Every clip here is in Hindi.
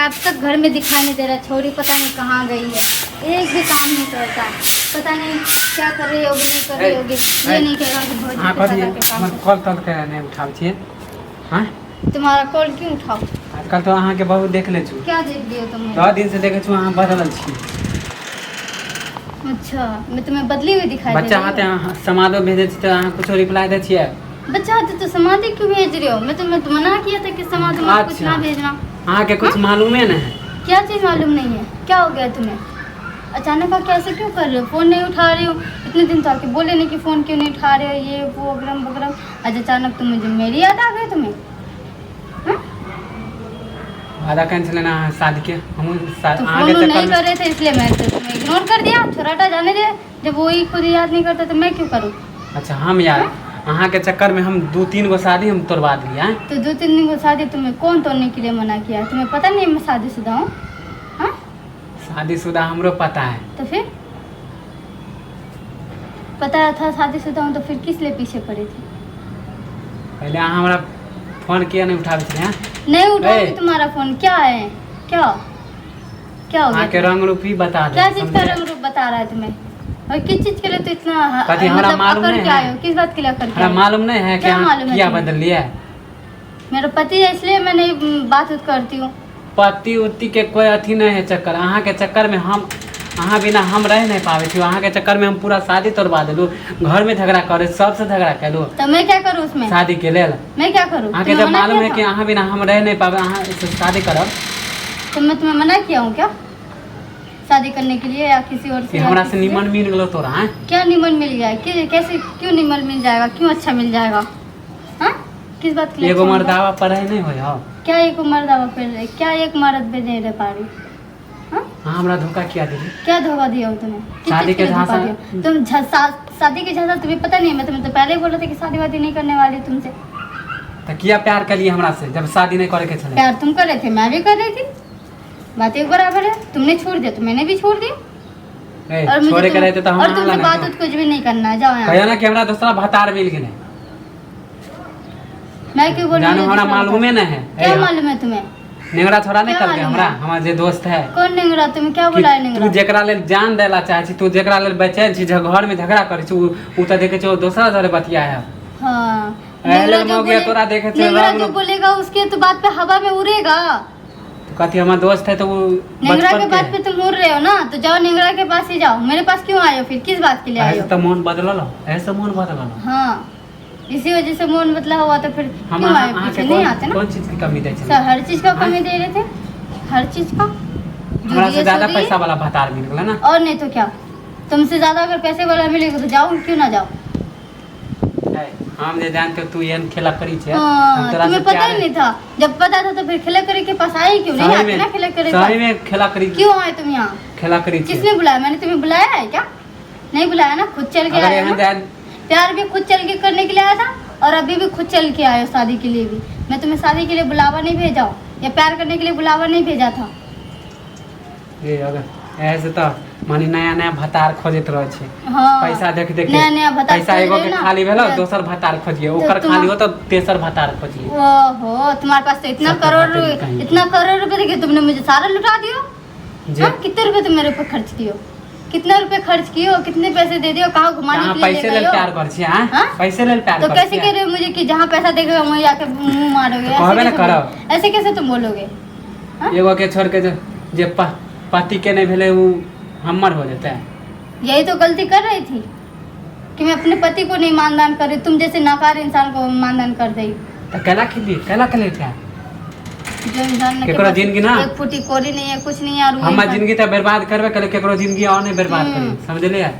अब तक घर में दिखाई नहीं दे रहा। छोरी पता नहीं कहाँ गई है, एक भी काम नहीं करता। पता नहीं क्या कर रही होगी, नहीं कर रही होगी। ये नहीं कहेगा कि भौजी के काम कर। कॉल तल के नहीं उठाव छिए। हां तुम्हारा कॉल क्यों उठाओ? आजकल तो अहाँ के बहुत देख ले छु। क्या देख लियो तुम? 10 दिन से देखे छु अहाँ बदलल छी। अच्छा, मैं तुम्हें बदली हुई दिखाई दे रही बच्चा हूँ? हाथे अहाँ समादो भेजे छी तो अहाँ कुछ रिप्लाई दे छिए। बच्चा हाथे तो समाधि क्यों भेज रहे हो? मैं तुम्हें मना किया था कि समाधि में कुछ ना भेजना। अहाँ के कुछ मालूम है ना? क्या चीज़ मालूम नहीं है? क्या हो गया तुम्हें? अचानक आप कैसे क्यों कर रहे हो? फ़ोन नहीं उठा रहे हो, इतने दिन तो आके बोले नहीं कि फ़ोन क्यों नहीं उठा रहे हो, ये वो अगरम बगरम। आज अचानक तुम मुझे मेरी याद आ गई तुम्हें? आधा कैंसिल ना शादी के हम तो फोन नहीं कर रहे थे इसलिए मैं तो तुम्हें इग्नोर कर दिया। छोराटा जाने दे, जब वही खुद याद नहीं करता तो मैं क्यों करूँ? अच्छा हम यार अहाँ के चक्कर में हम 2-3 गो शादी हम तोड़वा दिए हैं। तो 2-3 दिन को शादी तुम्हें कौन तोड़ने के लिए मना किया? तुम्हें पता नहीं मैं शादीशुदा हूँ? हाँ, शादीशुदा हमरो पता है। तो फिर पता था शादीशुदा हूँ तो फिर किस लिए पीछे पड़े थे? पहले अहाँ हमारा फोन किया नहीं उठावे थे। हैं नहीं उठाऊंगी तुम्हारा फोन। क्या है? क्या क्या हो अहाँ के गया? रंग रूप ही बता दो। क्या चीज का रंग रूप बता रहा है तुम्हें? और किस चीज के लिए तो इतना कभी हमारा मालूम अकड़ नहीं के है। आए हो? किस बात के लिए अकड़ के हमारा आए हो? मालूम नहीं है क्या कि मालूम है क्या तुम्हें? बदल लिया। मेरा पति है इसलिए मैं नहीं बात उत करती हूँ। पति उति के कोई अथी नहीं है चक्कर। अहाँ के चक्कर में हम अहाँ बिना हम रह नहीं पावे थी। अहाँ के चक्कर में हम पूरा शादी तोड़वा दिलू, घर में झगड़ा करे, सबसे झगड़ा कैलू। तो मैं क्या करूँ उसमें? शादी के लेल मैं क्या करूँ? अहाँ के जब मालूम है कि अहाँ बिना हम रह नहीं पावे, अहाँ इससे शादी करब। तो मैं तुम्हें मना किया हूँ क्या शादी करने के लिए या किसी और से? हमरा से निमन मिल गलो तोरा। हैं क्या निमन मिल गया? कैसे क्यों निमन मिल जाएगा? क्यों अच्छा मिल जाएगा? हाँ, किस बात के लिए? एगो मर्दावा पर है नहीं होय। हो क्या एक मर्दावा पे रहे? क्या एक मर्द पे नहीं रह पा रही? हाँ, हाँ हमरा धोखा किया दीदी। क्या धोखा दिया हो तुम्हें? किस शादी चीज़ के लिए धोखा झांसा दिया? तुम शादी के झांसा तुम्हें पता नहीं है? मैं तुम्हें तो पहले ही बोला था कि शादी वादी नहीं करने वाली तुमसे। तो किया प्यार कर लिए हमरा से जब शादी नहीं करे के चले। प्यार तुम कर रहे थे, मैं भी कर रही थी। बात एक बराबर है। तुमने छोड़ दिया तो मैंने भी छोड़ दिया। और मुझे छोड़े के रहते तो हम और तुमसे बात कुछ भी नहीं करना है। जाओ यहाँ। कहियो ना कि हमरा दूसरा भतार मिल गेले। मैं क्यों बोलूं? जानो हमरा मालूमे नहीं है। क्या मालूम है तुम्हें? नेंगरा छोड़ा नहीं क्या करके मालूम हमरा है? हमार जे दोस्त है कौन नेंगरा? तुम्हें क्या कि बोला है तू नेंगरा? जेकरा लेल जान देला चाहे छी, तू जेकरा लेल बेचैन छी, घर में झगड़ा करे छी, उ त देखे छी दूसरा धरे बतिया है। हाँ, एले हो गया तोरा देखे छी नेंगरा जो बोलेगा उसके तो बात पे हवा में उड़ेगा। कथी हमार दोस्त है तो वो नेंगरा के बचपन बात पे तुम उड़ रहे हो ना, तो जाओ नेंगरा के पास ही जाओ। मेरे पास क्यों आए हो फिर? किस बात के लिए आए ऐसे हो? तो मन बदलल हो, ऐसे मन बदलल हो। हाँ, इसी वजह से मन बदला हुआ तो फिर हम क्यों आए? अहाँ पीछे के नहीं आते ना? कौन चीज की कमी दै छी? सर हर चीज का कमी दे रहे थे, हर चीज का। हमरा से ज्यादा जोड़िए, पैसा वाला भतार मिल गेला ना। और नहीं तो क्या। तुमसे ज्यादा अगर पैसे वाला मिलेगा तो जाओ, क्यों ना जाओ? हम जे जानते हो तू ये खेला करी छे। हाँ, तुम्हें पता ही नहीं था। जब पता था तो फिर खेला करे के पास आए क्यों? नहीं आते ना खेला करे। सही में खेला करी। क्यों आए तुम यहाँ? खेला करी छे। किसने बुलाया? मैंने तुम्हें बुलाया है क्या? नहीं बुलाया ना, खुद चल के आया ना। प्यार भी खुद चल के करने के लिए आया था और अभी भी खुद चल के आए हो शादी के लिए भी। मैं तुम्हें शादी के लिए बुलावा नहीं भेजा हूँ या प्यार करने के लिए बुलावा नहीं भेजा था। ये अगर ऐसे तो मानी नया नया भतार खोजत रहे छे। हाँ, पैसा देख देख नया नया भतार पैसा खोज एगो रहे के ना। खाली भेलो, दोसर भतार खोजिए, ओकर तुम- खाली हो तो तेसर भतार खोजिए। ओहो, तुम्हारे पास तो इतना करोड़ रुपए देखिए, तुमने मुझे सारा लुटा दियो। हाँ, कितने रुपए तुम मेरे ऊपर खर्च कियो? कितने रुपए खर्च कियो? कितने पैसे दे दियो? कहाँ घुमाने के लिए पैसे ले लेल गए प्यार हो? कर छी। हां हाँ? पैसे लेल प्यार तो कर कैसे कह रहे हो मुझे कि जहाँ पैसा देखेगा वहीं आके मुंह मारोगे? कहबे ना करो। ऐसे कैसे तुम बोलोगे? हाँ? एगो के छोड़ के जे पति के नहीं भेले वो हमर हो जाता है। यही तो गलती कर रही थी कि मैं अपने पति को नहीं मानदान कर रही। तुम जैसे नाकार इंसान को मानदान कर दी। तो कैला के लिए क्या जो इंसान के केकरो पास जिंदगी ना एक फुटी कोरी नहीं है, कुछ नहीं है, और वो हमर इंसान- जिंदगी तो बर्बाद करबे करे, केकरो जिंदगी और नहीं बर्बाद करी। समझलिए?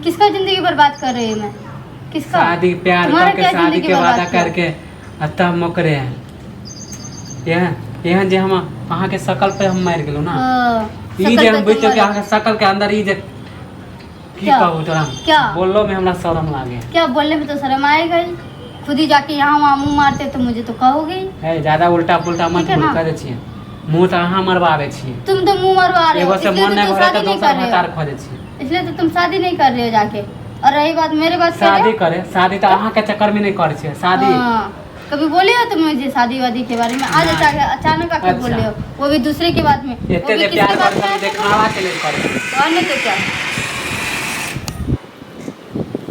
किसका जिंदगी बर्बाद कर रही है मैं? किसका? शादी प्यार तुम्हारा करके क्या शादी जिंदगी के बर्बाद वादा किया? करके तब मोकरे हैं। यह जे हम अहाँ के शकल पे हम मार गेलू ना। ई जे हम बुझते कि अहाँ के शकल के अंदर ई जे की क्या? कहू तोरा क्या? बोललो में हमरा शर्म लागे। क्या बोलने में तो शर्म आएगा ही। खुद ही जाके यहाँ वहाँ मुंह मारते तो मुझे तो कहोगे ही। है ज्यादा उल्टा पुल्टा मत ठीक है बोल ना? कर छिए। मुंह तो अहाँ मरवावे छिए। तुम तो मुंह मरवा रहे हो, एगो से इसलिए मन तो नहीं तुम भरे शादी तो नहीं दोसर कर रहे भतार हो। खोजे छिए। इसलिए तो तुम शादी नहीं कर रहे हो जाके। और रही बात मेरे बात शादी करे, शादी तो अहाँ के चक्कर में नहीं करे छिए। शादी कभी बोले हो तुम मुझे शादी वादी के बारे में? आज अचानक आके बोल रहे हो, वो भी दूसरे की बात में। वो इतने भी दे किसके प्यार बात कर में हम आया था? दिखावा के लिए कर और नहीं तो क्या।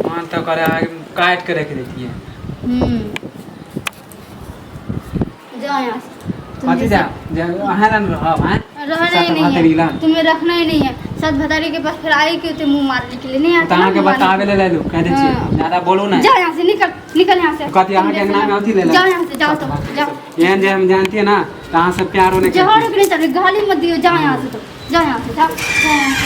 मान तो करे काट के रख देती है। जाओ यहाँ से। कथी जा अहाँ ना रहब हैं रहना ही नहीं है, तुम्हें रखना ही नहीं है। साथ भतारी के पास फिर आई क्यों थे मुंह मारने के लिए? नहीं तो आता अहाँ के बतावे ले लू कह दे छी हाँ। ज्यादा बोलू ना। जाओ यहाँ से, निकल निकल यहाँ से। कथी अहाँ के अंगना में अथी ले जाओ यहाँ से, जाओ तो जाओ। एहन जे हम जानती है ना तो अहाँ से प्यार होने के जहाँ रुक नहीं चल, गाली मत दियो। जाओ यहाँ से, तो जाओ यहाँ से, जाओ जाओ यहाँ से।